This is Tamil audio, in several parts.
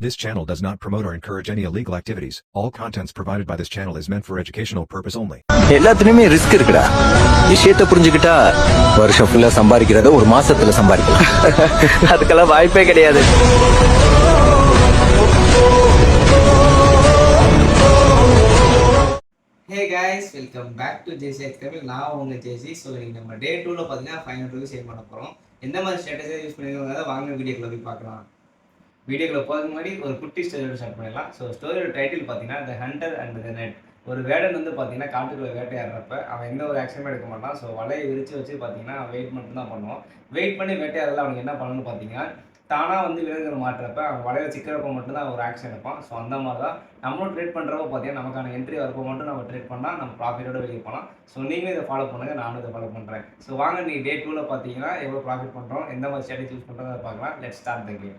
This channel does not promote or encourage any illegal activities. All contents provided by this channel is meant for educational purpose only. எல்லாத்துலயுமே ரிஸ்க் இருக்குடா. விஷயத்தை புரிஞ்சுக்கிட்டா வருஷம் ஃபுல்லா சம்பாதிக்கிறத ஒரு மாசத்துல சம்பாதிக்கலாம். அதுக்கெல்லாம் வாய்ப்பே கிடையாது. Hey guys, welcome back to JC academy. நான் உங்கள் ஜேசி. ஸோ இன்னைக்கு நம்ம டே 2ல் பார்த்தீங்கன்னா 500 ரூபீஸ் சேவ் பண்ண போகிறோம். எந்த மாதிரி ஸ்ட்ராட்டஜியாக யூஸ் பண்ணிருக்கோங்கிறத வாங்க வீடியோக்குள்ள போய் பார்க்கலாம். வீடியோக்குள்ள போகிறதுக்கு முன்னாடி ஒரு குட்டி ஸ்டோரியோட ஸ்டார்ட் பண்ணிடலாம். ஸோ ஸ்டோரியோட டைட்டில் பார்த்தீங்கன்னா த ஹண்டர் அண்ட் த நெட். ஒரு வேடன் வந்து பார்த்தீங்கன்னா காட்டுக்குள்ளே வேட்டையாடுறப்ப அவன் எந்த ஒரு ஆக்ஷனுமே எடுக்க மாட்டான். ஸோ வலையை விரித்து வச்சு பார்த்தீங்கன்னா வெயிட் மட்டும் தான் பண்ணுவான். வெயிட் பண்ணி வேட்டையாடல அவனுக்கு என்ன பண்ணணும்னு பார்த்தீங்கன்னா தானாக வந்து விலங்குகள் மாட்டுறப்ப அவன் வலையில் சிக்கிறப்ப மட்டும்தான் ஒரு ஆக்ஷன் எடுப்பான். ஸோ அந்த மாதிரி தான் நம்மளும் ட்ரேட் பண்ணுறப்ப பார்த்தீங்கன்னா நமக்கான என்ட்ரி வரப்போ மட்டும் நம்ம ட்ரேட் பண்ணால் நம்ம ப்ராஃபிட்டோட வெளியே போகலாம். ஸோ நீங்களும் இதை ஃபாலோ பண்ணுங்கள், நானும் இதை ஃபாலோ பண்ணுறேன். ஸோ வாங்க நீ டே 2ல் பார்த்தீங்கன்னா எவ்வளோ ப்ராஃபிட் பண்ணுறோம், எந்த மாதிரி ஸ்ட்ராட்டஜி யூஸ் பண்ணுறதை பார்க்கலாம். Let's start the game.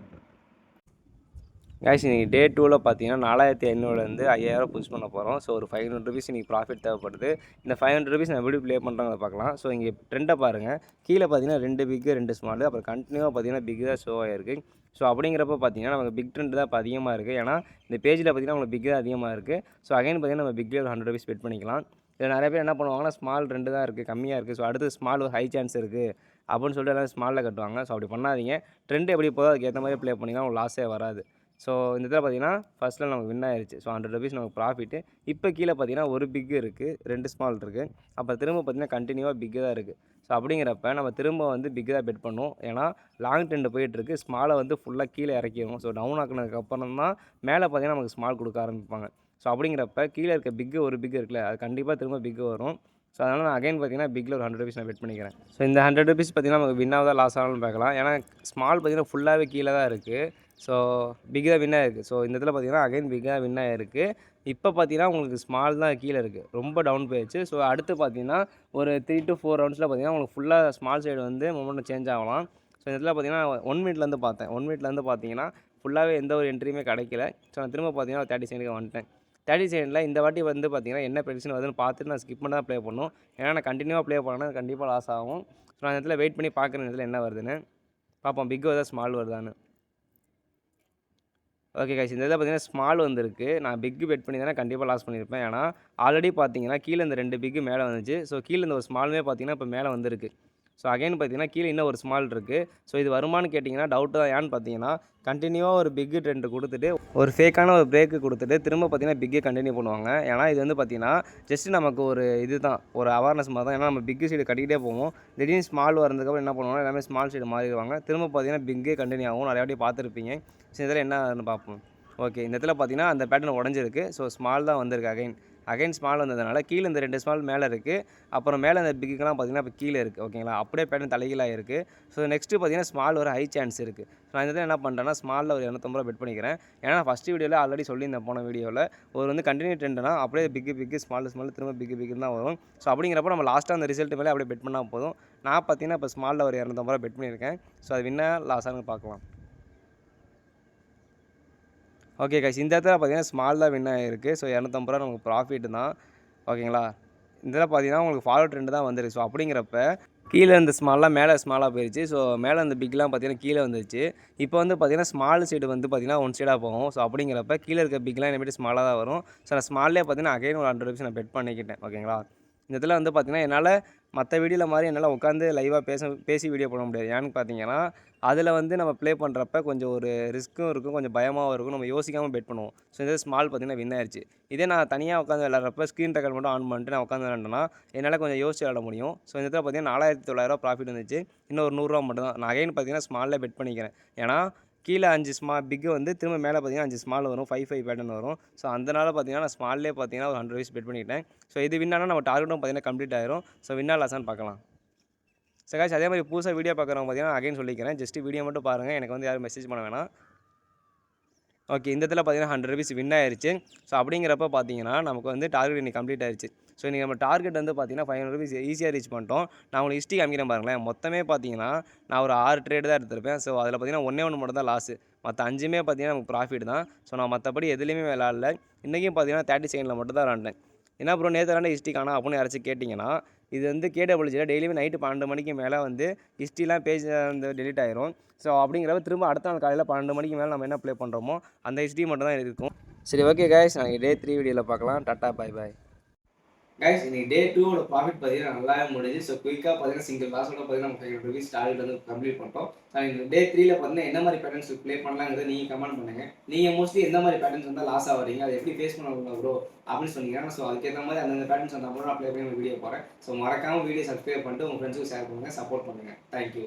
Guys இன்றைக்கி டே 2ல் பார்த்தீங்கன்னா 4500 5000 புஷ் பண்ண போகிறோம். ஸோ ஒரு 500 ருபீஸ் இன்றைக்கி ப்ராஃபிட் தேவைப்படுது. இந்த 500 ருபீஸ் நான் எப்படி ப்ளே பண்ணுறோங்கிறத பார்க்கலாம். ஸோ இங்கே ட்ரெண்டை பாருங்கள். கீழே பார்த்தீங்கன்னா 2 பிக்கு 2 ஸ்மாலு, அப்புறம் கண்டினியூவாக பார்த்தீங்கன்னா பிக் தான் ஷோ ஆகிருக்கு. ஸோ அப்படிங்கிறப்ப பார்த்தீங்கன்னா நமக்கு பிக் ட்ரெண்ட் தான் இப்போ அதிகமாக இருக்குது. ஏன்னா இந்த பேஜில் பார்த்தீங்கன்னா உங்களுக்கு பிக் தான் அதிகமாக இருக்குது. ஸோ அகைன் பார்த்தீங்கன்னா நம்ம பிக்கில் ஒரு 100 ருபீஸ் பெட் பண்ணிக்கலாம். இதில் நிறைய பேர் என்ன பண்ணுவாங்கன்னா ஸ்மால் 2 தான் இருக்குது, கம்மியாக இருக்குது. ஸோ அடுத்து ஸ்மால் ஒரு ஹை சான்ஸ் இருக்குது அப்படின்னு சொல்லிட்டு எல்லாம் ஸ்மாலில் கட்டுவாங்க. ஸோ அப்படி பண்ணாதீங்க. ட்ரெண்ட் எப்படி போதோ அதுக்கு ஏற்ற மாதிரி ப்ளே பண்ணிங்கன்னா உங்களுக்கு லாஸே வராது. ஸோ இந்த இதில் பார்த்தீங்கன்னா ஃபஸ்ட்டில் நமக்கு வின் ஆயிடுச்சு. ஸோ 100 ருபீஸ் நமக்கு ப்ராஃபிட்டு. இப்போ கீழே பார்த்தீங்கன்னா ஒரு பிக்கு இருக்குது, 2 ஸ்மால் இருக்குது. அப்போ திரும்ப பார்த்தீங்கன்னா கண்டினியூவாக பிக்கு தான் இருக்குது. ஸோ அப்படிங்கிறப்ப நம்ம திரும்ப வந்து பிக்கு தான் பெட் பண்ணுவோம். ஏன்னா லாங் ட்ரெண்டு போயிட்டுருக்கு. ஸ்மாலை வந்து ஃபுல்லாக கீழே இறக்கிடும். ஸோ டவுன் ஆக்கினதுக்கப்புறம் தான் மேலே பார்த்தீங்கன்னா நமக்கு ஸ்மால் கொடுக்க ஆரம்பிப்பாங்க. ஸோ அப்படிங்கிறப்ப கீழே இருக்க பிக்கு ஒரு பிக்கு இருக்குல்ல, அது கண்டிப்பாக திரும்ப பிக்கு வரும். ஸோ அதனால் நான் அகைன் பார்த்தீங்கன்னா பிக்கில் ஒரு 100 ருபீஸ் நான் பெட் பண்ணிக்கிறேன். ஸோ இந்த 100 ருபீஸ் பார்த்தீங்கன்னா நமக்கு வின் ஆகுதா லாஸ் ஆகணும்னு பார்க்கலாம். ஏன்னா ஸ்மால் பார்த்தீங்கன்னா ஃபுல்லாகவே கீழே தான் இருக்குது. ஸோ பிக் தான் வின் ஆகிருக்கு. ஸோ இந்த இதில் பார்த்தீங்கன்னா அகைன் பிக் தான் வின் ஆகிருக்கு. இப்போ பார்த்தீங்கன்னா உங்களுக்கு ஸ்மால் தான் கீழே இருக்குது, ரொம்ப டவுன் போயிடுச்சு. ஸோ அடுத்து பார்த்தீங்கன்னா ஒரு 3 to 4 ரவுண்ட்ஸில் பார்த்தீங்கன்னா உங்களுக்கு ஃபுல்லாக ஸ்மால் சைடு வந்து மொமெண்டம் சேஞ்ச் ஆகலாம். ஸோ இந்த இதில் பார்த்தீங்கன்னா 1 மினிட்லேருந்து பார்த்தேன். 1 மினிட்லேருந்து பார்த்தீங்கன்னா ஃபுல்லாகவே எந்த ஒரு என்ட்ரியுமே கிடைக்கல. ஸோ நான் திரும்ப பார்த்தீங்கன்னா 30 செகண்டுக்கு வந்துட்டேன். 30 செகண்டில் இந்த வாட்டி வந்து பார்த்தீங்கன்னா என்ன ப்ரெடிக்ஷன் வருதுன்னு பார்த்துட்டு நான் ஸ்கிப் பண்ணி தான் ப்ளே பண்ணணும். ஏன்னா நான் கண்டினியூவாக ப்ளே பண்ணேன்னா கண்டிப்பாக லாஸ் ஆகும். ஸோ நான் இந்த இடத்துல வெயிட் பண்ணி பார்க்குறேன் இதில் என்ன வருதுன்னு பார்ப்போம், பிக் வருதா ஸ்மால் வருதான்னு. ஓகே கைஸ், இந்த இதில் பார்த்தீங்கன்னா ஸ்மால் வந்திருக்கு. நான் பிக்கு பெட் பண்ணி தானே கண்டிப்பாக லாஸ் பண்ணியிருப்பேன். ஏன்னா ஆல்ரெடி பார்த்தீங்கன்னா கீழே இந்த 2 பிக்கு மேலே வந்துச்சு. ஸோ கீழே இந்த ஒரு ஸ்மாலுமே பார்த்தீங்கன்னா இப்போ மேலே வந்திருக்கு. ஸோ அகைன் பார்த்தீங்கன்னா கீழே இன்னும் ஒரு ஸ்மால் இருக்குது. ஸோ இது வருமானு கேட்டிங்கன்னா டவுட்டு தான். ஏன்னு பார்த்தீங்கன்னா கண்டினியூவாக ஒரு பிக்கு ட்ரெண்டு கொடுத்துட்டு ஒரு ஃபேக்கான ஒரு பிரேக்கு கொடுத்துட்டு திரும்ப பார்த்தீங்கன்னா பிக்கே கண்டினியூ பண்ணுவாங்க. ஏன்னா இது வந்து பார்த்தீங்கன்னா ஜஸ்ட் நமக்கு ஒரு இது தான், ஒரு அவேர்னஸ் மாதிரி தான். ஏன்னா நம்ம பிக்கு சைடு கட்டிக்கிட்டே போவோம். திடீர்னு ஸ்மால் வரதுக்கப்புறம் என்ன பண்ணுவாங்க, எல்லாமே ஸ்மால் சைடு மாறிடுவாங்க. திரும்ப பார்த்தீங்கன்னா பிக்கே கண்டினியூ ஆகும். நிறைய வாட்டி பார்த்துருப்பீங்க. ஸோ இதில் என்ன பார்ப்போம். ஓகே, இந்த இடத்துல பார்த்தீங்கன்னா அந்த பேட்டர்ன் உடஞ்சிருக்கு. ஸோ ஸ்மால் தான் வந்திருக்கு. அகைன் ஸ்மால் வந்ததுனால கீழே இந்த 2 ஸ்மால் மேலே இருக்குது. அப்புறம் மேலே இந்த பிக்குலாம் பார்த்தீங்கன்னா இப்போ கீழே இருக்குது. ஓகேங்களா, அப்படியே பேட்டர்ன் தலைகீழாக இருக்குது. ஸோ நெக்ஸ்ட்டு பார்த்தீங்கன்னா ஸ்மால் ஒரு ஹை சான்ஸ் இருக்குது. ஸோ நான் இந்த என்ன பண்ணுறேன்னா ஸ்மாலில் ஒரு 250 பெட் பண்ணிக்கிறேன். ஏன்னா ஃபஸ்ட்டு வீடியோவில் ஆல்ரெடி சொல்லியிருந்தேன், போன வீடியோவில் ஒரு வந்து கண்டினியூ ட்ரெண்ட்னா அப்படியே பிக்கு ஸ்மால் திரும்ப பிக்கு தான் வரும். ஸோ அப்படிங்கிறப்ப நம்ம லாஸ்ட்டாக அந்த ரிசல்ட் மேலே அப்படியே பெட் பண்ணால் போதும். நான் பார்த்தீங்கன்னா இப்போ ஸ்மாலில் ஒரு 250 பெட் பண்ணியிருக்கேன். ஸோ அது வின்னா லாஸானு பார்க்கலாம். ஓகே கைஸ், இந்த இடத்துல பார்த்தீங்கன்னா ஸ்மால் தான் வின் ஆகிருக்கு. ஸோ 250 நமக்கு ப்ராஃபிட் தான். ஓகேங்களா, இந்த இதில் பார்த்தீங்கன்னா உங்களுக்கு ஃபாலோ ட்ரெண்டு தான் வந்துருக்கு. ஸோ அப்படிங்கிறப்ப கீழே இந்த ஸ்மால்லாம் மேலே ஸ்மாலாக போயிடுச்சு. ஸோ மேலே இந்த பிக்லாம் பார்த்தீங்கன்னா கீழே வந்துருச்சு. இப்போ வந்து பார்த்தீங்கன்னா ஸ்மால் சைடு வந்து பார்த்தீங்கன்னா ஒன் சைடாக போகும். ஸோ அப்படிங்கிறப்ப கீழே இருக்க பிக்லாம் இனிமேட்டு ஸ்மாலாக தான் வரும். ஸோ நான் ஸ்மால்லே பார்த்தீங்கன்னா அகைன் ஒரு 100 ருபீஸ் நான் பெட் பண்ணிக்கிட்டேன். ஓகேங்களா, இந்த இதில் வந்து பார்த்தீங்கன்னா என்னால் மற்ற வீடியோவில் மாதிரி என்னால் உட்காந்து லைவாக பேசி வீடியோ பண்ண முடியாது. ஏன்னு பார்த்தீங்கன்னா அதில் வந்து நம்ம ப்ளே பண்ணுறப்ப கொஞ்சம் ஒரு ரிஸ்க்கும் இருக்கும், கொஞ்சம் பயமாகவும் இருக்கும். நம்ம யோசிக்காமல் பெட் பண்ணுவோம். ஸோ இந்த ஸ்மால் பார்த்தீங்கன்னா வின் ஆயிடுச்சு. இதே நான் தனியாக உட்காந்து விளாட்றப்ப ஸ்க்ரீன் ரெக்கார்ட் மட்டும் ஆன் பண்ணிட்டு நான் உட்காந்து விளாண்டேன்னா என்னால் கொஞ்சம் யோசிச்சு விளாட முடியும். ஸோ இந்த இடத்துல பார்த்தீங்கன்னா 4900 ப்ராஃபிட் வந்துச்சு. இன்னும் ஒரு 100 ரூபா மட்டும் தான். நான் அகைன் பார்த்தீங்கன்னா ஸ்மாலில் பெட் பண்ணிக்கிறேன். ஏன்னா கீழே 5 பிக்கு வந்து திரும்ப மேலே பார்த்தீங்கன்னா 5 ஸ்மால் வரும், 5 பேட்டர்ன் வரும். ஸோ அதனால் பார்த்தீங்கன்னா நான் ஸ்மால்லே பார்த்தீங்கன்னா ஒரு 100 ருபீஸ் பெட் பண்ணிக்கிட்டேன். ஸோ இது வின்னானா நம்ம டார்கெட்டும் பார்த்தீங்கன்னா கம்ப்ளீட் ஆயிரும். ஸோ வின்னா லாஸான்னு பார்க்கலாம். ஸோ கைஸ், அதே மாதிரி புதுசாக வீடியோ பார்க்குறவங்க பார்த்தீங்கன்னா அகைன் சொல்லிக்கிறேன், ஜஸ்ட்டு வீடியோ மட்டும் பாருங்கள், எனக்கு வந்து யாரும் மெசேஜ் பண்ண வேணாம். ஓகே, இந்த இடத்துல பார்த்தீங்கன்னா 100 ருபீஸ் வின் ஆயிடுச்சு. ஸோ அப்படிங்கிறப்ப பார்த்தீங்கன்னா நமக்கு வந்து டார்கெட் இன்றைக்கி கம்ப்ளீட் ஆயிடுச்சு. ஸோ இன்றைக்கி நம்ம டார்கெட் வந்து பார்த்தீங்கன்னா 500 ருபீஸ் ஈஸியாக ரீச் பண்ணிட்டோம். நான் உங்களுக்கு ஹிஸ்ட்ரி காமிக்கிறேன் பாருங்களேன். மொத்தமே பார்த்தீங்கன்னா நான் ஒரு 6 ட்ரேடு தான் எடுத்திருப்பேன். ஸோ அதில் பார்த்தீங்கன்னா ஒன்று மட்டும் தான் லாஸு, மற்ற 5மே பார்த்தீங்கன்னா நமக்கு ப்ராஃபிட் தான். ஸோ நான் மற்றபடி எதுலேயுமே விளாடல. இன்றைக்கும் பார்த்தீங்கன்னா 30 செகண்டில் மட்டும் தான் விளாண்டேன். என்ன ப்ரோ நேற்று விளாண்ட ஹிஸ்ட்ரி காணா அப்படின்னு யாராச்சும் கேட்டிங்கன்னா, இது வந்து கேடபிள்யூஜியில் டெய்லியுமே நைட்டு 12 மணிக்கு மேலே வந்து ஹிஸ்ட்ரிலாம் பேஜ் வந்து டெலிட் ஆயிரும். ஸோ அப்படிங்கிறப்ப திரும்ப அடுத்த நாள் காலையில் 12 மணிக்கு மேலே நம்ம என்ன ப்ளே பண்ணுறோமோ அந்த ஹிஸ்ட்ரி மட்டும் தான் இருக்கும். சரி ஓகே கைஸ், நாங்கள் டே 3 வீடியோவில் பார்க்கலாம். Tata bye bye. கைஸ் இன்னைக்கு டே 2 ப்ராஃபிட் பார்த்தீங்கன்னா நல்லாவே முடிஞ்சு. ஸோ குயிக்காக பார்த்தீங்கன்னா சிங்கிள் லாஸோட பார்த்தீங்கன்னா நம்ம 500 rupees டார்கெட் வந்து கம்ப்ளீட் பண்ணிட்டோம். இந்த டே 3ல பார்த்தீங்கன்னா என்ன மாதிரி பேட்டர்ன்ஸ் ப்ளே பண்ணலாங்கிறத நீங்கள் கமெண்ட் பண்ணுங்க. நீங்கள் மோஸ்ட்லி எந்த மாதிரி பேட்டர்ன்ஸ் வந்தால் லாஸ் ஆகிறீங்க, அதை எப்படி ஃபேஸ் பண்ண ப்ரோ அப்படின்னு சொன்னீங்கன்னா ஸோ அதுக்கேற்ற மாதிரி அந்தந்த பேட்டர்ன்ஸ் வந்தால் மட்டும் நான் ப்ளே பண்ணி வீடியோ போகிறேன். ஸோ மறக்காமல் வீடியோ சப்ஸ்கிரைப் பண்ணிட்டு உங்கள் ஃப்ரெண்ட்ஸுக்கு ஷேர் பண்ணுங்கள், சப்போர்ட் பண்ணுங்கள். தேங்க்யூ.